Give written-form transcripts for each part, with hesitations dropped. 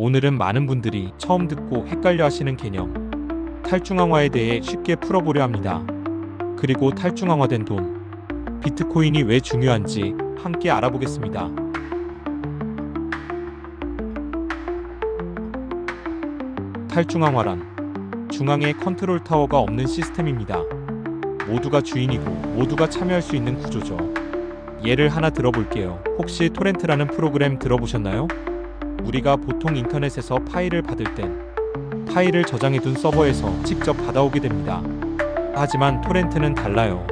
오늘은 많은 분들이 처음 듣고 헷갈려 하시는 개념, 탈중앙화에 대해 쉽게 풀어보려 합니다. 그리고 탈중앙화된 돈, 비트코인이 왜 중요한지 함께 알아보겠습니다. 탈중앙화란 중앙에 컨트롤 타워가 없는 시스템입니다. 모두가 주인이고 모두가 참여할 수 있는 구조죠. 예를 하나 들어볼게요. 혹시 토렌트라는 프로그램 들어보셨나요? 우리가 보통 인터넷에서 파일을 받을 땐 파일을 저장해둔 서버에서 직접 받아오게 됩니다. 하지만 토렌트는 달라요.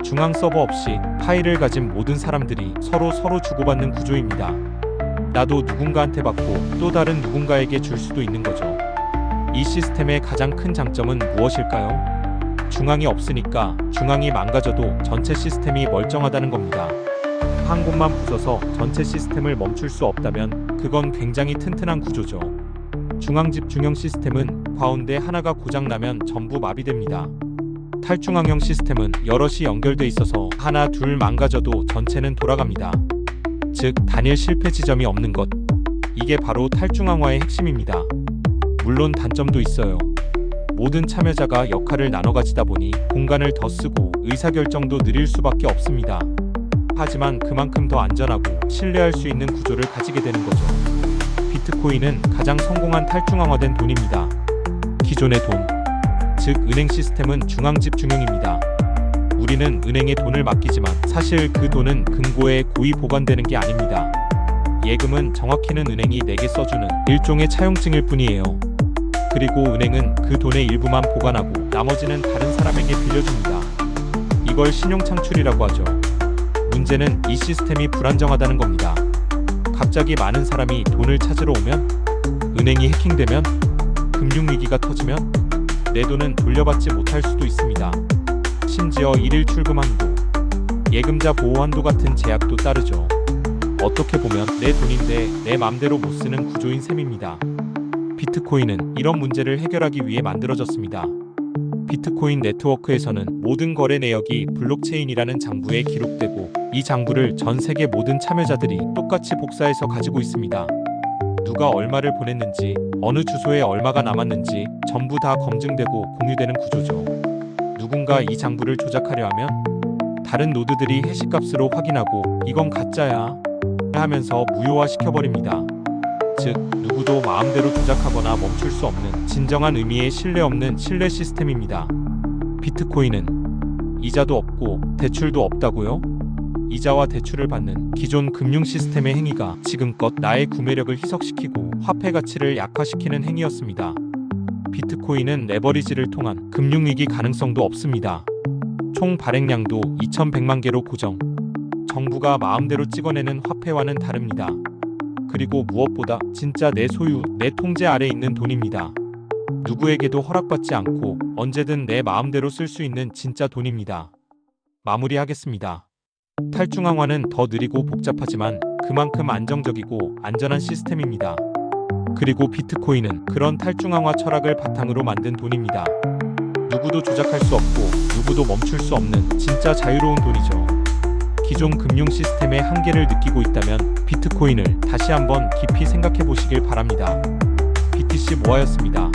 중앙 서버 없이 파일을 가진 모든 사람들이 서로 주고받는 구조입니다. 나도 누군가한테 받고 또 다른 누군가에게 줄 수도 있는 거죠. 이 시스템의 가장 큰 장점은 무엇일까요? 중앙이 없으니까 중앙이 망가져도 전체 시스템이 멀쩡하다는 겁니다. 한 곳만 부서서 전체 시스템을 멈출 수 없다면 그건 굉장히 튼튼한 구조죠. 중앙집중형 시스템은 가운데 하나가 고장나면 전부 마비됩니다. 탈중앙형 시스템은 여럿이 연결돼 있어서 하나 둘 망가져도 전체는 돌아갑니다. 즉 단일 실패 지점이 없는 것, 이게 바로 탈중앙화의 핵심입니다. 물론 단점도 있어요. 모든 참여자가 역할을 나눠 가지다 보니 공간을 더 쓰고 의사결정도 느릴 수밖에 없습니다. 하지만 그만큼 더 안전하고 신뢰할 수 있는 구조를 가지게 되는 거죠. 비트코인은 가장 성공한 탈중앙화된 돈입니다. 기존의 돈, 즉 은행 시스템은 중앙집중형입니다. 우리는 은행에 돈을 맡기지만 사실 그 돈은 금고에 고이 보관되는 게 아닙니다. 예금은 정확히는 은행이 내게 써주는 일종의 차용증일 뿐이에요. 그리고 은행은 그 돈의 일부만 보관하고 나머지는 다른 사람에게 빌려줍니다. 이걸 신용창출이라고 하죠. 문제는 이 시스템이 불안정하다는 겁니다. 갑자기 많은 사람이 돈을 찾으러 오면, 은행이 해킹되면, 금융위기가 터지면 내 돈은 돌려받지 못할 수도 있습니다. 심지어 일일 출금 한도, 예금자 보호 한도 같은 제약도 따르죠. 어떻게 보면 내 돈인데 내 맘대로 못 쓰는 구조인 셈입니다. 비트코인은 이런 문제를 해결하기 위해 만들어졌습니다. 비트코인 네트워크에서는 모든 거래 내역이 블록체인이라는 장부에 기록되고 이 장부를 전 세계 모든 참여자들이 똑같이 복사해서 가지고 있습니다. 누가 얼마를 보냈는지, 어느 주소에 얼마가 남았는지 전부 다 검증되고 공유되는 구조죠. 누군가 이 장부를 조작하려 하면 다른 노드들이 해시값으로 확인하고 이건 가짜야 하면서 무효화시켜버립니다. 즉 누구도 마음대로 조작하거나 멈출 수 없는 진정한 의미의 신뢰 없는 신뢰 시스템입니다. 비트코인은 이자도 없고 대출도 없다고요? 이자와 대출을 받는 기존 금융 시스템의 행위가 지금껏 나의 구매력을 희석시키고 화폐 가치를 약화시키는 행위였습니다. 비트코인은 레버리지를 통한 금융위기 가능성도 없습니다. 총 발행량도 2100만 개로 고정. 정부가 마음대로 찍어내는 화폐와는 다릅니다. 그리고 무엇보다 진짜 내 소유, 내 통제 아래 있는 돈입니다. 누구에게도 허락받지 않고 언제든 내 마음대로 쓸 수 있는 진짜 돈입니다. 마무리하겠습니다. 탈중앙화는 더 느리고 복잡하지만 그만큼 안정적이고 안전한 시스템입니다. 그리고 비트코인은 그런 탈중앙화 철학을 바탕으로 만든 돈입니다. 누구도 조작할 수 없고 누구도 멈출 수 없는 진짜 자유로운 돈이죠. 기존 금융 시스템의 한계를 느끼고 있다면 비트코인을 다시 한번 깊이 생각해 보시길 바랍니다. BTC 모아였습니다.